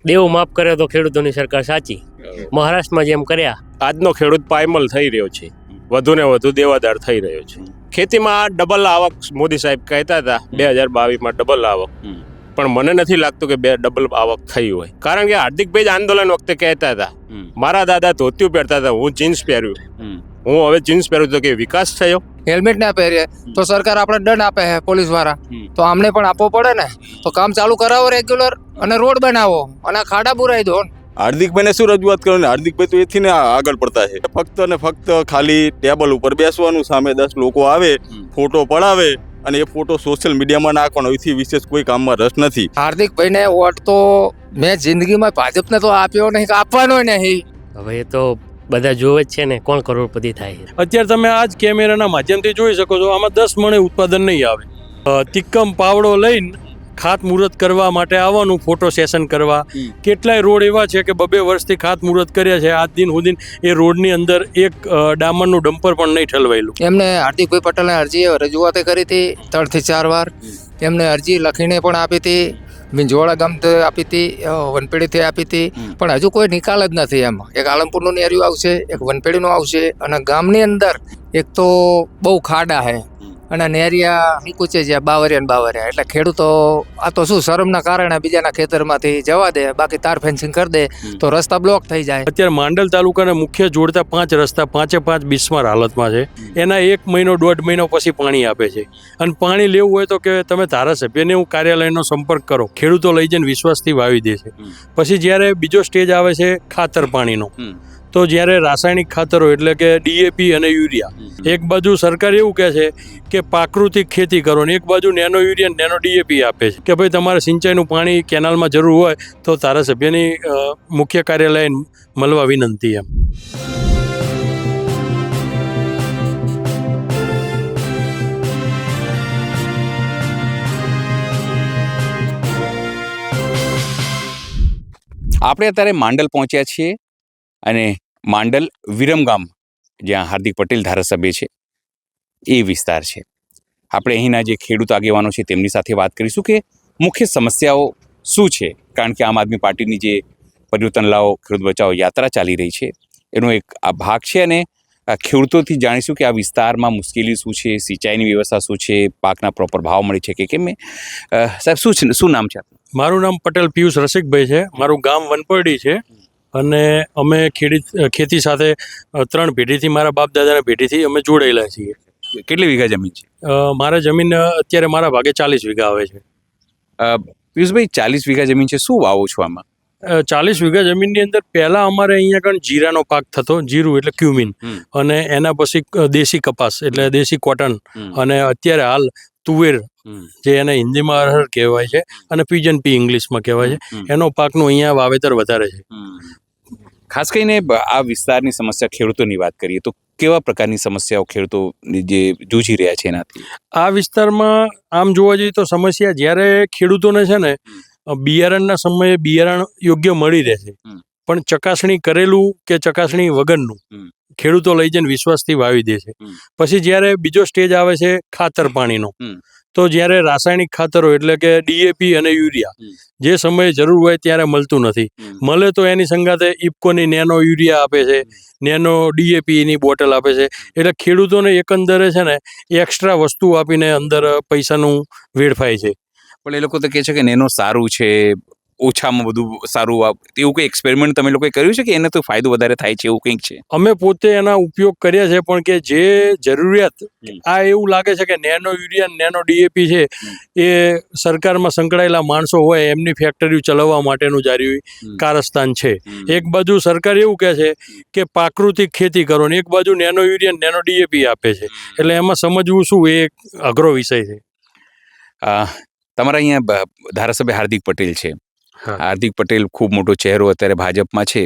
દેવું માફ કરે તો ખેડૂતોની સરકાર સાચી. મહારાષ્ટ્રમાં જેમ કર્યા. આજનો ખેડૂત પાયમલ થઈ રહ્યો છે, વધુ ને વધુ દેવાદાર થઈ રહ્યો છે. ખેતીમાં ડબલ આવક મોદી સાહેબ કહેતા હતા 2022માં ડબલ આવક, પણ મને નથી લાગતું કે ડબલ આવક થઈ હોય. કારણ કે હાર્દિકભાઈ જ આંદોલન વખતે કહેતા હતા, મારા દાદા ધોતિયું પહેરતા હતા, હું જીન્સ પહેર્યું, હું હવે જીન્સ પહેરું તો કે વિકાસ થયો. હેલ્મેટ ના પહેરીએ તો સરકાર આપણે દંડ આપે છે પોલીસ વાળા, તો આમને પણ આપવો પડે ને. તો કામ ચાલુ કરાવો રેગ્યુલર અને રોડ બનાવો અને ખાડા પુરાઈ દો. હાર્દિકભાઈને શું રજૂઆત કરવાની? હાર્દિકભાઈ તો એથી ને આગળ પડતા છે. ફક્ત ને ફક્ત ખાલી ટેબલ ઉપર બેસવાનું, સામે 10 લોકો આવે, ફોટો પડાવે અને એ ફોટો સોશિયલ મીડિયામાં નાખવાનો, એથી વિશેષ કોઈ કામમાં રસ નથી. હાર્દિકભાઈને વોટ તો મેં જિંદગીમાં ભાજપને તો આપ્યો નહીં, આપવાનો નહીં. હવે એ તો બધા જોવે જ છે ને, કોણ કરોડપતિ થાય. અત્યારે તમે આ જ કેમેરાના માધ્યમથી જોઈ શકો છો, આમાં 10 મણે ઉત્પાદન નહીં આવે. તિક્કમ પાવડો લઈને ખાતમુહૂર્ત કરવા માટે આવવાનું, ફોટો સેશન કરવા. કેટલાય રોડ એવા છે કે 2 વર્ષથી ખાતમુહૂર્ત કર્યા છે, આજ દિન સુધી એ રોડની અંદર એક ડામરનું ડમ્પર પણ નહીં ઠલવાયેલું. એમને હાર્દિકભાઈ પટેલને અરજી રજૂઆતે કરી હતી 3 થી 4 વાર. એમને અરજી લખીને પણ આપી હતી, વિંજોળા ગામથી આપી હતી, વનપેડીથી આપી હતી, પણ હજુ કોઈ નિકાલ જ નથી. એમ એક આલમપુરનું નેરિયું આવશે, એક વનપેડીનું આવશે, અને ગામની અંદર એક તો બહુ ખાડા છે અને નેરિયા નીકુચે જ્યાં બાવરિયા, એટલે ખેડૂતો આ તો શું શરમના કારણે બીજાના ખેતરમાંથી જવા દે, બાકી તાર ફેન્સિંગ કરી દે તો રસ્તા બ્લોક થઈ જાય. અત્યારે માંડલ તાલુકાને મુખ્ય જોડતા 5 રસ્તા 5 બિસ્માર હાલતમાં છે. એના 1 મહિનો 1.5 મહિનો પછી પાણી આપે છે, અને પાણી લેવું હોય તો કે તમે ધારાસભ્યને હું કાર્યાલયનો સંપર્ક કરો, ખેડૂતો લઈ જઈને વિશ્વાસથી વાવી દે છે. પછી જ્યારે બીજો સ્ટેજ આવે છે ખાતર પાણીનો, તો જ્યારે રાસાયણિક ખાતરો એટલે કે DAP અને યુરિયા, એક બાજુ સરકાર એવું કહે છે કે પ્રાકૃતિક ખેતી કરો, ને એક બાજુ નેનો યુરિયા નેનો DAP આપે છે કે ભાઈ તમારે સિંચાઈનું પાણી કેનાલમાં જરૂર હોય તો ધારાસભ્યની મુખ્ય કાર્યાલય મળવા વિનંતી. એમ આપણે અત્યારે માંડલ પહોંચ્યા છીએ, અને માંડલ વિરમગામ જ્યાં હાર્દિક પટેલ ધારાસભ્ય છે એ વિસ્તાર છે. આપણે અહીંના જે ખેડૂત આગેવાનો છે તેમની સાથે વાત કરીશું કે મુખ્ય સમસ્યાઓ શું છે, કારણ કે આમ આદમી પાર્ટીની જે પરિવર્તન લાવો ખેડૂત બચાવો યાત્રા ચાલી રહી છે એનો એક આ ભાગ છે. અને ખેડૂતોથી જાણીશું કે આ વિસ્તારમાં મુશ્કેલી શું છે, સિંચાઈની વ્યવસ્થા શું છે, પાકના પ્રોપર ભાવ મળે છે કે કેમ. સાહેબ શું નામ છે? મારું નામ પટેલ પિયુષ રસિકભાઈ છે, મારું ગામ વનપરડી છે, અને અમે ખેતી સાથે 3 પેઢીથી, મારા બાપ દાદાના પેઢીથી અમે જોડાયેલા છીએ. કેટલી વીઘા જમીન છે? મારા જમીન અત્યારે મારા ભાગે 40 વીઘા આવે છે. પિયુષભાઈ, 40 વીઘા જમીન છે, શું વાવો છો આમાં? 40 વીઘા જમીનની અંદર પહેલા અમારે અહીંયા કણ જીરાનો પાક થતો, જીરું એટલે ક્યુમિન, અને એના પછી દેશી કપાસ એટલે દેશી કોટન, અને અત્યારે હાલ તુવેર, જે એને હિન્દીમાં અરહર કહેવાય છે અને પિજન પી ઇંગ્લિશમાં કહેવાય છે, એનો પાકનું અહીંયા વાવેતર વધારે છે. ખાસ કરીને આ વિસ્તારની સમસ્યા ખેડૂતોની વાત કરીએ તો કેવા પ્રકારની સમસ્યાઓ ખેડૂતો જે જૂજી રહ્યા છે એનાથી? આ વિસ્તારમાં આમ જોવા જઈએ તો સમસ્યા, જ્યારે ખેડૂતોને છે ને બિયારણના સમયે બિયારણ યોગ્ય મળી રહે છે, પણ ચકાસણી કરેલું કે ચકાસણી વગરનું ખેડૂતો લઈ જઈને વિશ્વાસથી વાવી દે છે. પછી જ્યારે બીજો સ્ટેજ આવે છે ખાતર પાણીનો, તો જ્યારે રાસાયણિક ખાતરો એટલે કે DAP અને યુરિયા જે સમયે જરૂર હોય ત્યારે મળતું નથી. મળે તો એની સંગાતે ઇફકોની નેનો યુરિયા આપે છે, નેનો DAPની બોટલ આપે છે, એટલે ખેડૂતોને એકંદરે છે ને એક્સ્ટ્રા વસ્તુ આપીને અંદર પૈસાનું વેડફાય છે. પણ એ લોકો તો કહે છે કે નેનો સારું છે, ઓછામાં બધું સારું, એવું કંઈ એક્સપેરિમેન્ટ તમે લોકોએ કર્યું છે કે એને તો ફાયદો વધારે થાય છે એવું કંઈક છે? અમે પોતે એના ઉપયોગ કર્યા છે, પણ કે જે જરૂરિયાત, આ એવું લાગે છે કે નેનો યુરિયા નેનો DAP છે એ સરકારમાં સંકળાયેલા માણસો હોય એમની ફેક્ટરીઓ ચલાવવા માટેનું જારી કારસ્તાન છે. એક બાજુ સરકાર એવું કહે છે કે પ્રાકૃતિક ખેતી કરો, ને એક બાજુ નેનો યુરિયા નેનો DAP આપે છે, એટલે એમાં સમજવું શું એ એક અઘરો વિષય છે. તમારા અહીંયા ધારાસભ્ય હાર્દિક પટેલ છે. હાર્દિક પટેલ ખૂબ મોટો ચહેરો અત્યારે ભાજપમાં છે.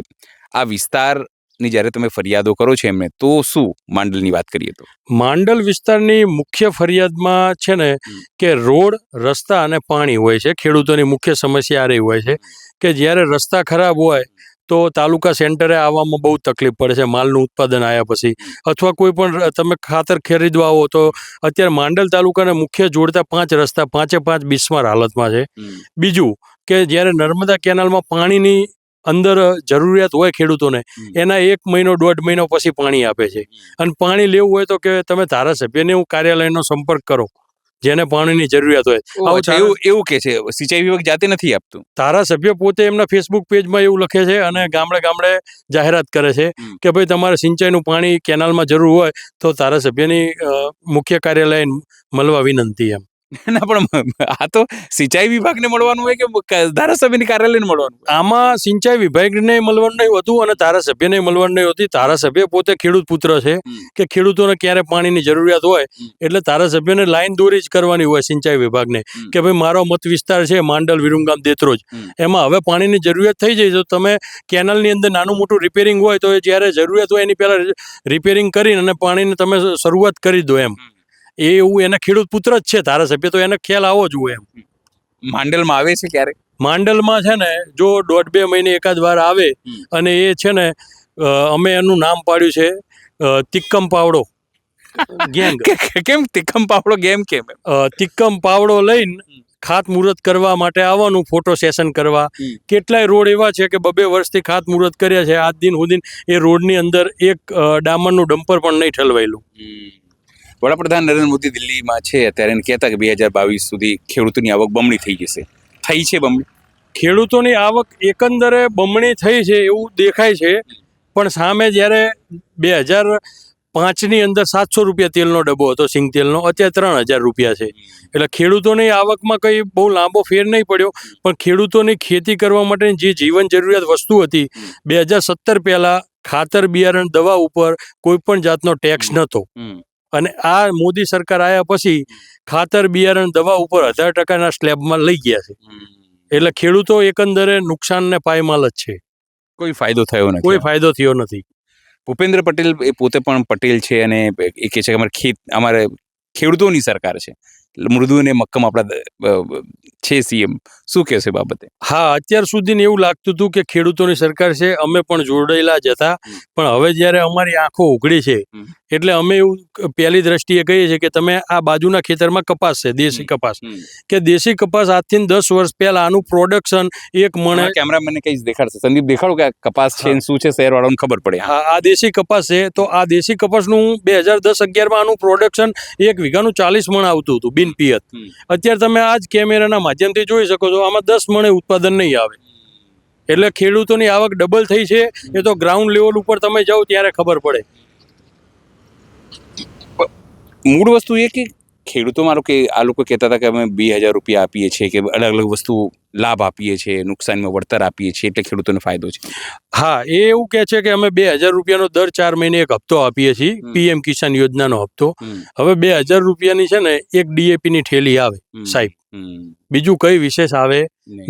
આ વિસ્તારની જ્યારે તમે ફરિયાદો કરો છો એમને, તો શું માંડલની વાત કરીએ તો? માંડલ વિસ્તારની મુખ્ય ફરિયાદમાં છે ને કે રોડ, રસ્તા અને પાણી હોય છે. ખેડૂતોની મુખ્ય સમસ્યા આ રહી હોય છે કે જ્યારે રસ્તા ખરાબ હોય તો તાલુકા સેન્ટરે આવવામાં બહુ તકલીફ પડે છે માલનું ઉત્પાદન આવ્યા પછી, અથવા કોઈ પણ તમે ખાતર ખરીદવા આવો તો અત્યારે માંડલ તાલુકાને મુખ્ય જોડતા 5 રસ્તા 5 બિસ્માર હાલતમાં છે. બીજું કે જ્યારે નર્મદા કેનાલમાં પાણીની અંદર જરૂરિયાત હોય ખેડૂતોને, એના 1 મહિનો 1.5 મહિનો પછી પાણી આપે છે. અને પાણી લેવું હોય તો કે તમે ધારાસભ્યને કાર્યાલયનો સંપર્ક કરો, જેને પાણીની જરૂરિયાત હોય. એવું કે છે સિંચાઈ વિભાગ જાતે નથી આપતું. ધારાસભ્ય પોતે એમના ફેસબુક પેજમાં એવું લખે છે અને ગામડે ગામડે જાહેરાત કરે છે કે ભાઈ તમારે સિંચાઈનું પાણી કેનાલમાં જરૂર હોય તો ધારાસભ્યની મુખ્ય કાર્યાલય મળવા વિનંતી એમ. ના પણ આ તો સિંચાઈ વિભાગને મળવાનું હોય કે ધારાસભ્યની કાર્યાલયને મળવાનું? આમાં સિંચાઈ વિભાગને મળવાનું નહીં હોતું અને ધારાસભ્યને મળવાનું નહીં હોતી. ધારાસભ્ય પોતે ખેડૂત પુત્ર છે કે ખેડૂતોને ક્યારે પાણીની જરૂરિયાત હોય એટલે ધારાસભ્યને લાઈન દોરી જ કરવાની હોય સિંચાઈ વિભાગને કે ભાઈ મારો મત વિસ્તાર છે માંડલ, વિરમગામ, દેત્રોજ, એમાં હવે પાણીની જરૂરિયાત થઈ જાય તો તમે કેનાલની અંદર નાનું મોટું રિપેરિંગ હોય તો જ્યારે જરૂરિયાત હોય એની પહેલાં રિપેરિંગ કરીને અને પાણીની તમે શરૂઆત કરી દો એમ. એવું એના ખેડૂત પુત્ર જ છે ધારાસભ્ય, તો એને ખ્યાલ આવો જ હોય એમ. માંડલમાં આવે છે ક્યારે? માંડલમાં છે ને જો 1.5-2 મહિને એકાદ વાર આવે અને એ છે ને અમે એનું નામ પાડ્યું છે તિક્કમ પાવડો ગેંગ. કેમ તિક્કમ પાવડો ગેમ કેમ? તિક્કમ પાવડો લઈને ખાતમુહૂર્ત કરવા માટે આવવાનું, ફોટો સેશન કરવા. કેટલાય રોડ એવા છે કે 2 વર્ષથી ખાતમુહૂર્ત કર્યા છે, આજ દિન સુધી એ રોડની અંદર એક ડામરનું ડમ્પર પણ નહીં ઠલવાયેલું. વડાપ્રધાન નરેન્દ્ર મોદી દિલ્હીમાં છે અત્યારે, એને કહેતા કે 2022 સુધી ખેડૂતોની આવક બમણી થઈ જશે. થઈ છે બમણી? ખેડૂતોની આવક એકંદરે બમણી થઈ છે એવું દેખાય છે, પણ સામે જ્યારે 2005ની અંદર 700 રૂપિયા તેલનો ડબ્બો હતો સિંગ તેલનો, અત્યારે 3000 રૂપિયા છે. એટલે ખેડૂતોની આવકમાં કંઈ બહુ લાંબો ફેર નહીં પડ્યો, પણ ખેડૂતોની ખેતી કરવા માટેની જે જીવન જરૂરિયાત વસ્તુ હતી 2017 પહેલાં ખાતર, બિયારણ, દવા ઉપર કોઈ પણ જાતનો ટેક્સ નહોતો. અને આ મોદી સરકાર આવ્યા પછી ખાતર, બિયારણ, દવા ઉપર 1000%ના સ્લેબમાં લઈ ગયા છે. એટલે ખેડૂતો એકંદરે નુકસાનને પાયમાલ જ છે. કોઈ ફાયદો થયો નથી. કોઈ ફાયદો થયો નથી. ભૂપેન્દ્ર પટેલ એ પોતે પણ પટેલ છે અને એ કહે છે કે અમારે ખેડૂતોની સરકાર છે, મૃદુ અને મક્કમ આપણા છે સીએમ. શું કહેશે બાબતે? હા, અત્યાર સુધી એવું લાગતું હતું કે ખેડૂતોની સરકાર છે, અમે પણ જોડાયેલા જ હતા, પણ હવે જ્યારે અમારી આંખો ઉઘડી છે એટલે અમે એવું પહેલી દ્રષ્ટિએ કહીએ છીએ કે તમે આ બાજુના ખેતરમાં કપાસ છે, દેશી કપાસ, કે દેશી કપાસ આજથી 10 વર્ષ પહેલા આનું પ્રોડક્શન એક મણે, કેમેરામેનને કઈ દેખાડશે, સંદીપ દેખાડો કે કપાસ છે શું છે, શહેરવાળાને ખબર પડે. હા, આ દેશી કપાસ છે. તો આ દેશી કપાસનું 2010-11માં આનું પ્રોડક્શન 1 વીઘાનું 40 મણ આવતું હતું બિન પિયત. અત્યારે તમે આ જ કેમેરાના માધ્યમથી જોઈ શકો છો, આમાં 10 મણે ઉત્પાદન નહીં આવે. એટલે ખેડૂતોની આવક ડબલ થઈ છે. એ તો ગ્રાઉન્ડ લેવલ ઉપર તમે જાઓ ત્યારે ખબર પડે. મૂળ વસ્તુ એ કે ખેડૂતો મારો કે આ લોકો કહેતા હતા કે અમે 2000 રૂપિયા આપીએ છીએ, કે અલગ અલગ વસ્તુ લાભ આપીએ છીએ, નુકસાનમાં વળતર આપીએ છીએ એટલે ખેડૂતોને ફાયદો છે. હા, એ એવું કહે છે કે અમે 2000 રૂપિયાનો દર 4 મહિને એક હપ્તો આપીએ છીએ, પીએમ કિસાન યોજનાનો હપ્તો. હવે 2000 રૂપિયાની છે ને એક ડીએપીની ઠેલી આવે સાહેબ, બીજું કઈ વિશેષ આવે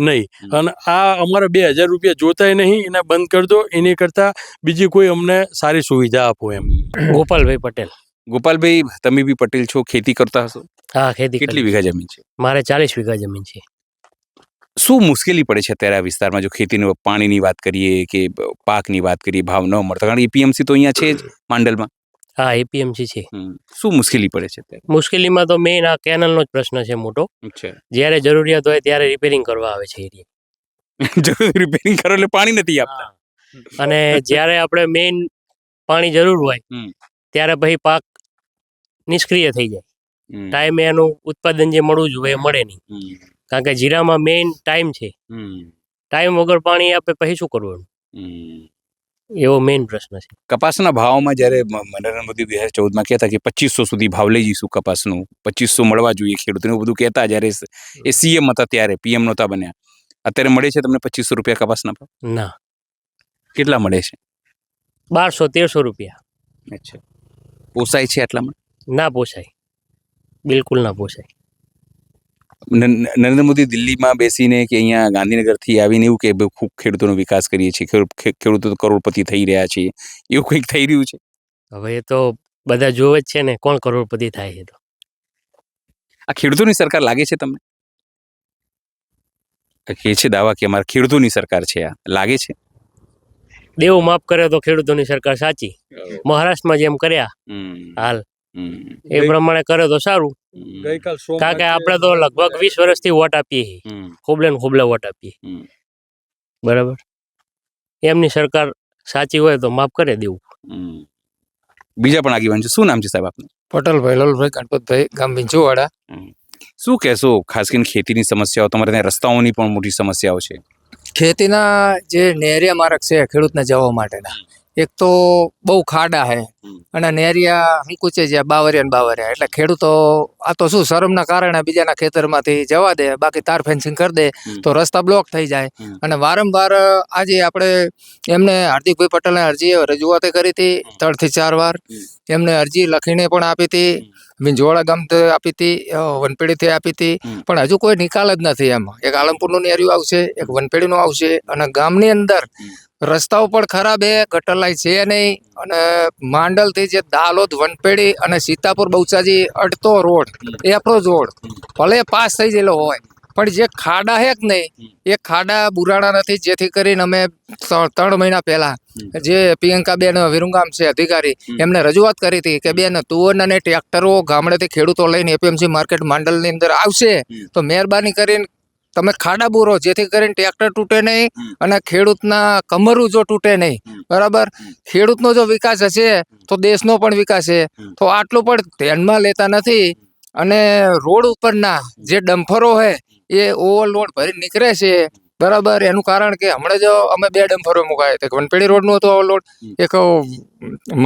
નહીં. અને આ અમારા 2000 રૂપિયા જોતાય નહીં, એને બંધ કરી દો, એની કરતાં બીજી કોઈ અમને સારી સુવિધા આપો એમ. ગોપાલભાઈ પટેલ. ગોપાલભાઈ, તમે બી પટેલ છો, ખેતી કરતા હશો? હા, ખેતી. કેટલી વીઘા જમીન છે? મારે 40 વીઘા જમીન છે. શું મુશ્કેલી પડે છે અત્યારે આ વિસ્તારમાં, જો ખેતીની પાણીની વાત કરીએ કે પાકની વાત કરીએ, ભાવ ન મળતા? કારણ કે એપીએમસી તો અહીંયા છે જ માંડલમાં. હા, એપીએમસી છે. શું મુશ્કેલી પડે છે અત્યારે? મુશ્કેલીમાં તો મેઇન આ કેનલનો જ પ્રશ્ન છે મોટો. જ્યારે જરૂરિયાત હોય ત્યારે રિપેરિંગ કરવા આવે છે એરિયા. રિપેરિંગ કરો એટલે પાણી નથી આપતા. અને જ્યારે આપણે મેઇન પાણી જરૂર હોય ત્યારે પછી પાક નિષ્ક્રિય થઈ જાય. ટાઈમે એનું ઉત્પાદન જે મળવું જોઈએ એ મળે નહીં. કારણ કે જીરામાં મેઇન ટાઈમ છે. ટાઈમ વગર પાણી આપે પછી શું કરવાનું, એવો મેઇન પ્રશ્ન છે. કપાસના ભાવમાં જ્યારે નરેન્દ્ર મોદી 2014માં કહેતા કે 2500 સુધી ભાવ લઈ જઈશું કપાસનું, 2500 મળવા જોઈએ ખેડૂતોને, બધું કહેતા જ્યારે એ સીએમ હતા ત્યારે, પીએમ નહોતા બન્યા. અત્યારે મળે છે તમને 2500 રૂપિયા કપાસના ભાવ? ના. કેટલા મળે છે? 1200-1300 રૂપિયા. અચ્છા, પોસાય છે આટલામાં? ના પોસાય, બિલકુલ ના પોસાય. નરેન્દ્ર મોદી દિલ્હીમાં બેસીને કે અહીંયા ગાંધીનગરથી આવીને એવું કે ખૂબ ખેડૂતોનો વિકાસ કરીએ છીએ, ખેડૂતો તો કરોડપતિ થઈ રહ્યા છે, એવું કંઈક થઈ રહ્યું છે? હવે એ તો બધા જોવે જ છે ને, કોણ કરોડપતિ થાય છે. તો આ ખેડૂતોની સરકાર લાગે છે તમને? કે છે દાવા કે અમારા ખેડૂતોની સરકાર છે, આ લાગે છે? દેવું માફ કરે તો ખેડૂતોની સરકાર સાચી. મહારાષ્ટ્રમાં જેમ કર્યા હાલ એ પ્રમાણે કરે તો સારું. ગઈકાલ કારણ કે આપણે તો લગભગ 20 વર્ષથી વોટ આપીએ છીએ, ખોબલે ને ખોબલે વોટ આપીએ. બરાબર, એમની સરકાર સાચી હોય તો માફ કરી દેવું. બીજા પણ આગેવાન છે, શું નામ છે સાહેબ આપનું? પટેલભાઈ લલભાઈ ગણપતભાઈ, ગામ વિંછુવાડા. શું કહેશો, ખાસ કરીને ખેતીની સમસ્યાઓ, તમારે ત્યાં રસ્તાઓની પણ મોટી સમસ્યાઓ છે. ખેતીના જે નેરિયા માર્ગ છે ખેડૂતને જવા માટેના, એક તો બહુ ખાડા છે અને નેરિયા સંકુચે છે બાવરિયા ને બાવરિયા, એટલે ખેડૂતો આ તો શું શરમના કારણે બીજાના ખેતરમાંથી જવા દે, બાકી તાર ફેન્સિંગ કરી દે તો રસ્તા બ્લોક થઈ જાય. અને વારંવાર આજે આપણે એમને હાર્દિકભાઈ પટેલને અરજી રજૂઆત કરી હતી 3 થી 4 વાર. એમને અરજી લખીને પણ આપી હતી, વિંજોળા ગામ આપી હતી, વનપેડીથી આપી હતી, પણ હજુ કોઈ નિકાલ જ નથી. એમ એક આલમપુરનું નેરિયું આવશે, એક વનપેડીનું આવશે, અને ગામની અંદર રસ્તાઓ પણ ખરાબ છે, ગટર લાઈન છે નહીં. અને માંડલથી જે દાલોદ વનપેડી અને સીતાપુર બહુચાજી અડતો રોડ, એપરો રોડ ભલે પાસ થઈ ગયેલો હોય, પણ જે ખાડા છે જ નહીં, એ ખાડા બુરાણા નથી. જેથી કરીને અમે 3 મહિના પહેલા જે પ્રિયંકાબેન વિરુંગામ છે અધિકારી, એમને રજૂઆત કરી હતી કે બેન તુવર અને ટ્રેક્ટરો ગામડેથી ખેડૂતો લઈને એપીએમસી માર્કેટ માંડલની અંદર આવશે તો મહેરબાની કરીને તમે ખાડા બુરો, જેથી કરીને ટ્રેક્ટર તૂટે નહીં અને ખેડૂતના કમરું જો તૂટે નહીં. બરાબર, ખેડૂતનો જો વિકાસ હશે તો દેશનો પણ વિકાસ છે. તો આટલું પણ ધ્યાનમાં લેતા નથી. અને રોડ ઉપરના જે ડમ્ફરો છે એ ઓવરલોડ ભરી નીકળે છે. બરાબર, એનું કારણ કે હમણાં જો અમે 2 ડમ્ફરો મુકાયા હતા, વનપેડી રોડનું હતું ઓવરલોડ, એક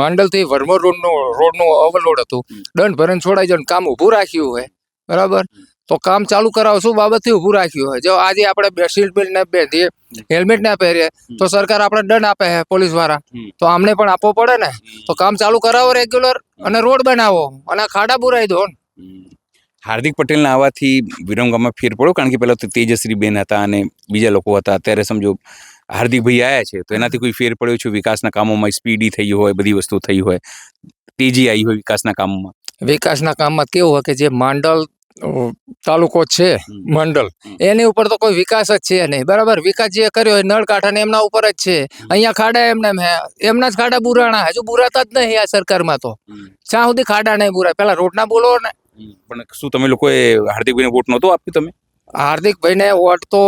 માંડલથી વરમોર રોડનું ઓવરલોડ હતું. દંડ ભરીને છોડાઈ જાય, કામ ઊભું રાખ્યું હોય. બરાબર, તો કામ ચાલુ કરાવો શું બાબતથી ઊભું રાખ્યું હોય? જો આજે આપણે સીટ બેલ્ટ ના પહેરીએ, હેલ્મેટ ના પહેરીએ તો સરકાર આપણે દંડ આપે છે પોલીસ વાળા, તો આમને પણ આપવો પડે ને. તો કામ ચાલુ કરાવો રેગ્યુલર અને રોડ બનાવો અને ખાડા બુરાઈ દો. હાર્દિક પટેલના આવવાથી વિરમગામમાં ફેર પડ્યો, કારણ કે પહેલાં તો તેજશ્રી બેન હતા અને બીજા લોકો હતા, અત્યારે સમજો હાર્દિકભાઈ આવ્યા છે તો એનાથી કોઈ ફેર પડ્યો છે? વિકાસના કામોમાં સ્પીડી થઈ હોય, બધી વસ્તુ થઈ હોય, તેજી આવી હોય વિકાસના કામોમાં? વિકાસના કામમાં કેવું હોય કે જે માંડલ તાલુકો છે, મંડલ, એની ઉપર તો કોઈ વિકાસ જ છે નહીં. બરાબર, વિકાસ જે કર્યો હોય નળ કાંઠા એમના ઉપર જ છે. અહીંયા ખાડા એમના જ ખાડા બુરાણા, હજુ બુરાતા જ નહીં આ સરકારમાં. તો જ્યાં સુધી ખાડા નહીં બુરાય, પેલા રોડના બોલો ને. પણ શું તમે લોકોએ હાર્દિકભાઈને વોટ નહોતો આપ્યો? તમે હાર્દિકભાઈને વોટ તો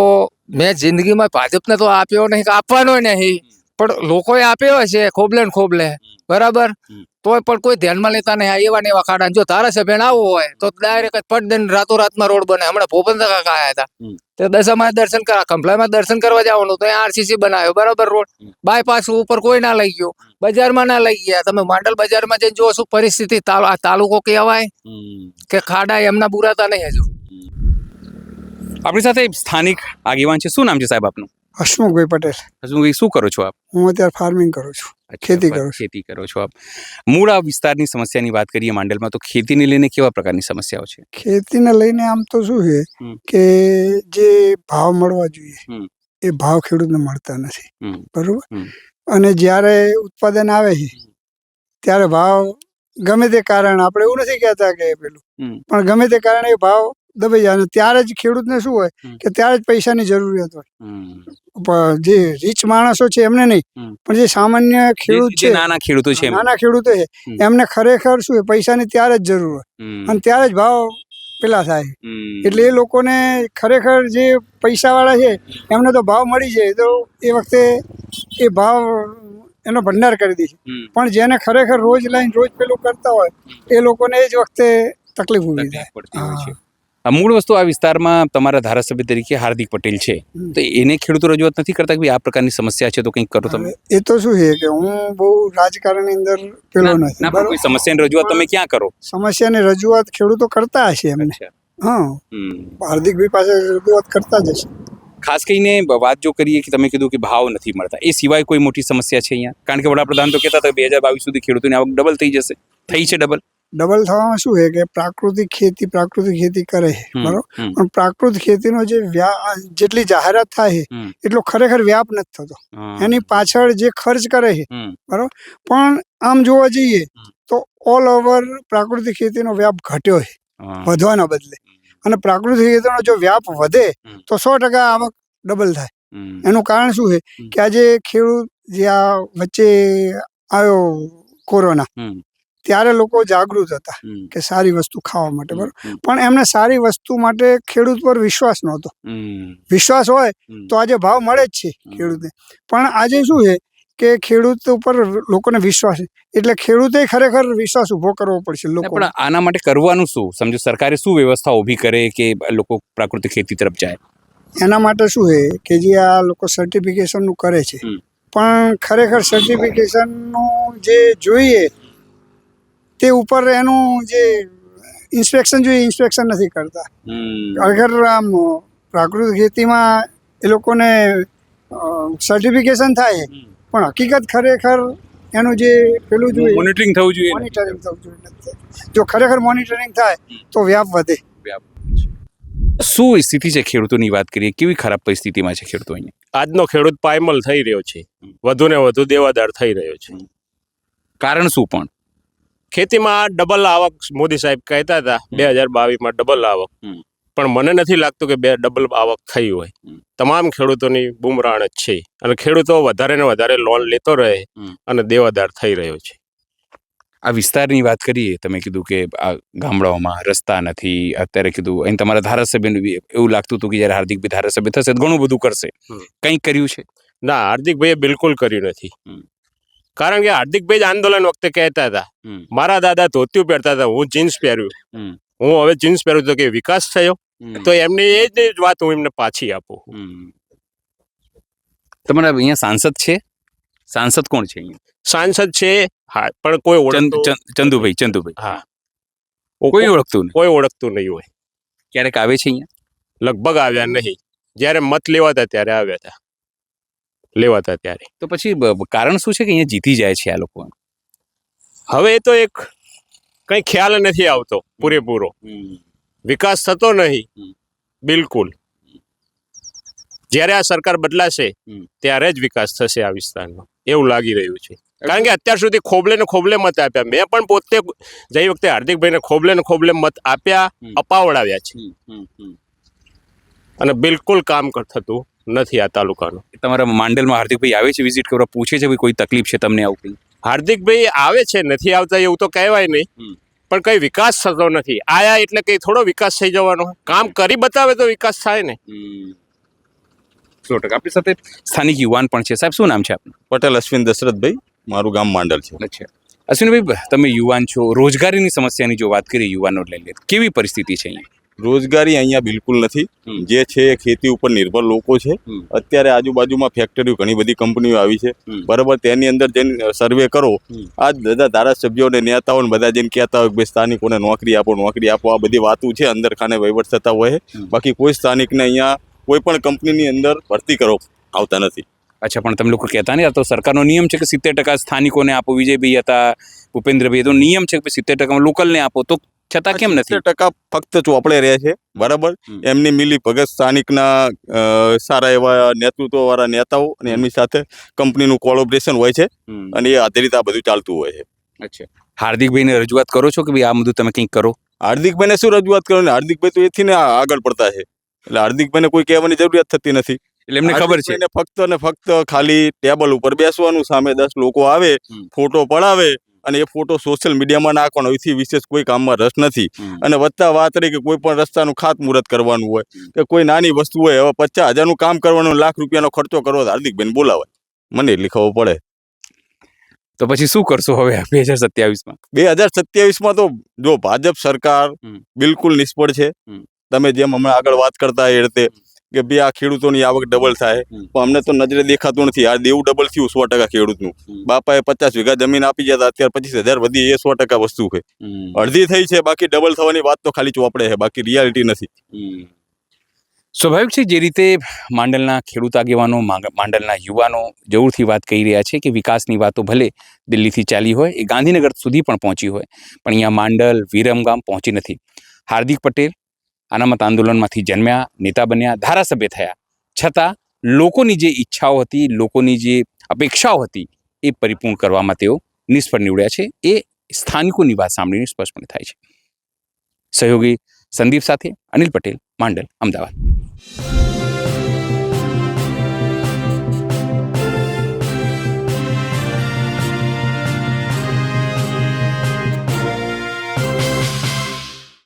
મેં જિંદગીમાં ભાજપને તો આપ્યો નહીં, આપવાનો નહીં, પણ લોકોએ આપ્યો છે ખોબલે ને ખોબલે. બરાબર, તોય પણ કોઈ ધ્યાનમાં લેતા નહીં. એવા ને એવા ખાડા. જો ધારાસભ્ય આવો હોય તો ડાયરેક્ટ પટ રાતોરાતમાં રોડ બને. હમણાં ભોપેન્દ્ર કાકા આવ્યા હતા, તે દશામાં દર્શન કરવા, કંપલામાં દર્શન કરવા જવાનું તો આરસીસી બનાવ્યો. બરાબર, રોડ બાયપાસ ઉપર કોઈ ના લઈ ગયો, બજારમાં ના લઈ ગયા. તમે માંડલ બજારમાં જઈને જો શું પરિસ્થિતિ, તાલુકો કહેવાય કે ખાડા એમના બુરાતા નહીં હજુ. આપણી સાથે સ્થાનિક આગેવાન છે, શું નામ છે સાહેબ આપનું? હસમુખભાઈ પટેલ. હસમુખભાઈ, શું કરો છો આપ? હું અત્યારે ફાર્મિંગ કરું છું, ખેતી કરું છું. ખેતી કરો છો આપ. મૂળ આ વિસ્તારની સમસ્યાની વાત કરીએ માંડલમાં, તો ખેતીને લઈને કેવા પ્રકારની સમસ્યાઓ છે? ખેતીને લઈને આમ તો શું છે કે જે ભાવ મળવા જોઈએ એ ભાવ ખેડૂતને મળતા નથી. બરોબર, અને જ્યારે ઉત્પાદન આવે છે ત્યારે ભાવ ગમે તે કારણ, આપણે એવું નથી કહેતા કે પેલું, પણ ગમે તે કારણે એ ભાવ દબાઈ જાય. અને ત્યારે જ ખેડૂતને શું હોય કે ત્યારે જ પૈસાની જરૂરિયાત હોય. જે રીચ માણસો છે એમને નહીં, પણ જે સામાન્ય ખેડૂત છે, નાના ખેડૂતો છે, નાના ખેડૂતો છે, એમને ખરેખર શું છે પૈસાની ત્યારે જ જરૂર હોય અને ત્યારે જ ભાવ પેલા થાય. એટલે એ લોકોને ખરેખર જે પૈસાવાળા છે એમને તો ભાવ મળી જાય તો એ વખતે એ ભાવ એનો ભંડાર કરી દે છે. પણ જેને ખરેખર રોજ લાઈન રોજ પેલું કરતા હોય એ લોકોને એ જ વખતે તકલીફ ઊભી થાય. મૂળ વસ્તુ આ વિસ્તારમાં તમારા ધારાસભ્ય તરીકે હાર્દિક પટેલ છે, તો એને ખેડૂતો રજૂઆત નથી કરતા કે આ પ્રકારની સમસ્યા છે તો કંઈક કરો તમે? એ તો શું છે કે હું બહુ રાજકારણની અંદર પેલો નથી. કોઈ સમસ્યાની રજૂઆત તમે ક્યાં કરો? સમસ્યાની રજૂઆત ખેડૂતો કરતા હશે એમને. હા, હાર્દિકભાઈ પાસે રજૂઆત કરતા જ હશે. ખાસ કરીને વાત જો કરીએ કે તમે કીધું કે ભાવ નથી મળતા, એ સિવાય કોઈ મોટી સમસ્યા છે અહીંયા? કારણ કે વડાપ્રધાન તો કહેતા હતા 2022 સુધી ખેડૂતોની આવક ડબલ થઈ જશે. થઈ છે ડબલ? ડબલ થવામાં શું છે કે પ્રાકૃતિક ખેતી કરે છે, બરોબર, પણ પ્રાકૃતિક ખેતીનો જે જેટલી જાહેરાત થાય છે એટલો ખરેખર વ્યાપ નથી થતો. એની પાછળ જે ખર્ચ કરે છે, બરોબર, પણ આમ જોવા જઈએ તો ઓલ ઓવર પ્રાકૃતિક ખેતીનો વ્યાપ ઘટ્યો છે વધવાના બદલે. અને પ્રાકૃતિક ખેતીનો જો વ્યાપ વધે તો 100% આવક ડબલ થાય. એનું કારણ શું છે કે આજે ખેડૂત જે આ વચ્ચે આવ્યો કોરોના, ત્યારે લોકો જાગૃત હતા કે સારી વસ્તુ ખાવા માટે, બરાબર. પણ એમને સારી વસ્તુ માટે ખેડૂત પર વિશ્વાસ નહોતો. વિશ્વાસ હોય તો આજે ભાવ મળે જ છે ખેડૂતને. પણ આજે શું છે કે ખેડૂત ઉપર લોકોને વિશ્વાસ છે, એટલે ખેડૂતે ખરેખર વિશ્વાસ ઊભો કરવો પડશે લોકો. પણ આના માટે કરવાનું શું? સમજો સરકારે શું વ્યવસ્થા ઊભી કરે કે લોકો પ્રાકૃતિક ખેતી તરફ જાય? એના માટે શું છે કે જે આ લોકો સર્ટિફિકેશનનું કરે છે, પણ ખરેખર સર્ટિફિકેશનનું જે જોઈએ તે ઉપર એનું જે ઇન્સ્પેક્શન જોઈએ ઇન્સ્પેક્શન નથી કરતા. ખરેખર આમ પ્રાકૃતિક ખેતીમાં એ લોકોને સર્ટિફિકેશન થાય, પણ હકીકત ખરેખર એનું જે પેલું જોઈએ મોનિટરિંગ થવું જોઈએ. મોનિટરિંગ થવું જોઈએ. જો ખરેખર મોનિટરિંગ થાય તો વ્યાપ વધે. શું સ્થિતિ છે ખેડૂતોની વાત કરીએ, કેવી ખરાબ પરિસ્થિતિમાં છે ખેડૂતો અહીંયા? આજનો ખેડૂત પાયમલ થઈ રહ્યો છે, વધુ ને વધુ દેવાદાર થઈ રહ્યો છે. કારણ શું? પણ ખેતીમાં ડબલ આવક મોદી સાહેબ કહેતા હતા 2022માં ડબલ આવક, પણ મને નથી લાગતું કે ડબલ આવક થઈ હોય. તમામ ખેડૂતોની બુમરાણ જ છે અને ખેડૂતો વધારે ને વધારે લોન લેતો રહે અને દેવાદાર થઈ રહ્યો છે. આ વિસ્તારની વાત કરીએ, તમે કીધું કે આ ગામડાઓમાં રસ્તા નથી. અત્યારે કીધું અહીં તમારા ધારાસભ્યનું એવું લાગતું હતું કે જ્યારે હાર્દિકભાઈ ધારાસભ્ય થશે તો ઘણું બધું કરશે. કંઈક કર્યું છે? ના, હાર્દિકભાઈએ બિલકુલ કર્યું નથી. કારણ કે હાર્દિકભાઈ જ આંદોલન વખતે કહેતા હતા મારા દાદા ધોતિયું પહેરતા હતા, હું જીન્સ પહેર્યું, હું હવે જીન્સ પહેરું તો કે વિકાસ થયો. તો એમને એ જ વાત હું એમને પાછી આપું. તમારા અહીંયા સાંસદ છે? સાંસદ કોણ છે અહીંયા? સાંસદ છે, હા, પણ કોઈ ચંદુભાઈ. હા, કોઈ ઓળખતું નહીં. કોઈ ઓળખતું નહીં હોય. ક્યારેક આવે છે અહીંયા? લગભગ આવ્યા નહીં. જ્યારે મત લેવાતા ત્યારે આવ્યા હતા, લેવાતા ત્યારે. તો પછી કારણ શું છે કે અહીંયા જીતી જાય છે આ લોકો? હવે એ તો એક કઈ ખ્યાલ નથી આવતો પૂરેપૂરો. વિકાસ થતો નહીં બિલકુલ. જ્યારે આ સરકાર બદલાશે ત્યારે જ વિકાસ થશે આ વિસ્તારનો, એવું લાગી રહ્યું છે. કારણ કે અત્યાર સુધી ખોબલે ને ખોબલે મત આપ્યા. મેં પણ પોતે જઈ વખતે હાર્દિકભાઈને ખોબલે ને ખોબલે મત આપ્યા, અપાવડાવ્યા છે, અને બિલકુલ કામ થતું નથી આ તાલુકાનું. તમારા માંડલમાં હાર્દિકભાઈ આવે છે વિઝિટ કરવા, પૂછે છે કોઈ તકલીફ છે તમને? આવું કંઈ? હાર્દિકભાઈ આવે છે, નથી આવતા એવું તો કહેવાય નહીં, પણ કઈ વિકાસ થતો નથી. આયા એટલે કઈ થોડો વિકાસ થઈ જવાનો? કામ કરી બતાવે તો વિકાસ થાય ને. 100%. આપણી સાથે સ્થાનિક યુવાન પણ છે. સાહેબ, શું નામ છે આપનું? પટેલ અશ્વિન દશરથભાઈ, મારું ગામ માંડલ છે. અચ્છા, અશ્વિનભાઈ, તમે યુવાન છો, રોજગારીની સમસ્યાની જો વાત કરીએ યુવાનો લઈ લે, કેવી પરિસ્થિતિ છે અહીંયા? રોજગારી અહીંયા બિલકુલ નથી. જે છે એ ખેતી ઉપર નિર્ભર લોકો છે. અત્યારે આજુબાજુમાં ફેક્ટરીઓ ઘણી બધી કંપનીઓ આવી છે, બરાબર. તેની અંદર જઈને સર્વે કરો, આ બધા ધારાસભ્યોને નેતાઓને બધા જઈને કહેતા હોય કે ભાઈ સ્થાનિકોને નોકરી આપો, નોકરી આપો. આ બધી વાતો છે, અંદર ખાને વહીવટ થતા હોય. બાકી કોઈ સ્થાનિકને અહીંયા કોઈ પણ કંપનીની અંદર ભરતી કરો આવતા નથી. અચ્છા, પણ તમે લોકો કહેતા નહીં? આ તો સરકારનો નિયમ છે કે 70% સ્થાનિકોને આપો. વિજયભાઈ હતા, ભૂપેન્દ્રભાઈ, તો નિયમ છે કે 70% લોકલને આપો, તો છતાં કેમ નથી? 70% ફક્ત ચોપડે રહે છે, બરાબર. એમની મિલી ભગત સ્થાનિકના સારા એવા નેતૃત્વવાળા નેતાઓ અને એમની સાથે કંપનીનું કોલોબરેશન હોય છે, અને એ આધારિત આ બધું ચાલતું હોય છે. અચ્છા, હાર્દિકભાઈને રજૂઆત કરો છો કે ભાઈ આ બધું તમે કંઈક કરો? હાર્દિકભાઈને શું રજૂઆત કરો ને? હાર્દિકભાઈ તો એથી ને આગળ પડતા છે, એટલે હાર્દિકભાઈને કોઈ કહેવાની જરૂરિયાત થતી નથી. એટલે એમને ખબર છે ફક્ત ને ફક્ત ખાલી ટેબલ ઉપર બેસવાનું, સામે 10 લોકો આવે, ફોટો પડાવે અને એ ફોટો સોશિયલ મીડિયામાં નાખવાનો, એથી વિશેષ કોઈ કામમાં રસ નથી. અને વધતા વાત રહી કે કોઈ પણ રસ્તાનું ખાતમુહૂર્ત કરવાનું હોય કે કોઈ નાની વસ્તુ હોય, હવે 50,000નું કામ કરવાનું, લાખ રૂપિયાનો ખર્ચો કરવો, હાર્દિકભાઈને બોલાવાય. મને એટલી ખબર પડે. તો પછી શું કરશો હવે 2027માં? 2027માં તો જો ભાજપ સરકાર બિલકુલ નિષ્ફળ છે. તમે જેમ હમણાં આગળ વાત કરતા એ રીતે કે ભાઈ આ ખેડૂતોની આવક ડબલ થાય, પણ અમને તો નજરે દેખાતું નથી. આ દેવું ડબલ થયું 100% ખેડૂતનું. બાપાએ 50 વીઘા જમીન આપી જતા, અત્યારે 25,000 વધી, એ 100% વસ્તુ છે. અડધી થઈ છે, બાકી ડબલ થવાની વાત તો ખાલી ચોપડે છે, બાકી રિયાલિટી નથી. સ્વાભાવિક છે, જે રીતે માંડલના ખેડૂત આગેવાનો, માંડલના યુવાનો જરૂરથી વાત કહી રહ્યા છે કે વિકાસની વાતો ભલે દિલ્હીથી ચાલી હોય, એ ગાંધીનગર સુધી પણ પહોંચી હોય, પણ અહીંયા માંડલ, વિરમગામ પહોંચી નથી. હાર્દિક પટેલ અનામત આંદોલનમાંથી જન્મ્યા, નેતા બન્યા, ધારાસભ્ય થયા, છતાં લોકોની જે ઈચ્છાઓ હતી, લોકોની જે અપેક્ષાઓ હતી, એ પરિપૂર્ણ કરવામાં તેઓ નિષ્ફળ નીવડ્યા છે. એ સ્થાનિકોની વાત સાંભળીને સ્પષ્ટપણે થાય છે. સહયોગી સંદીપ સાથે અનિલ પટેલ, માંડલ, અમદાવાદ.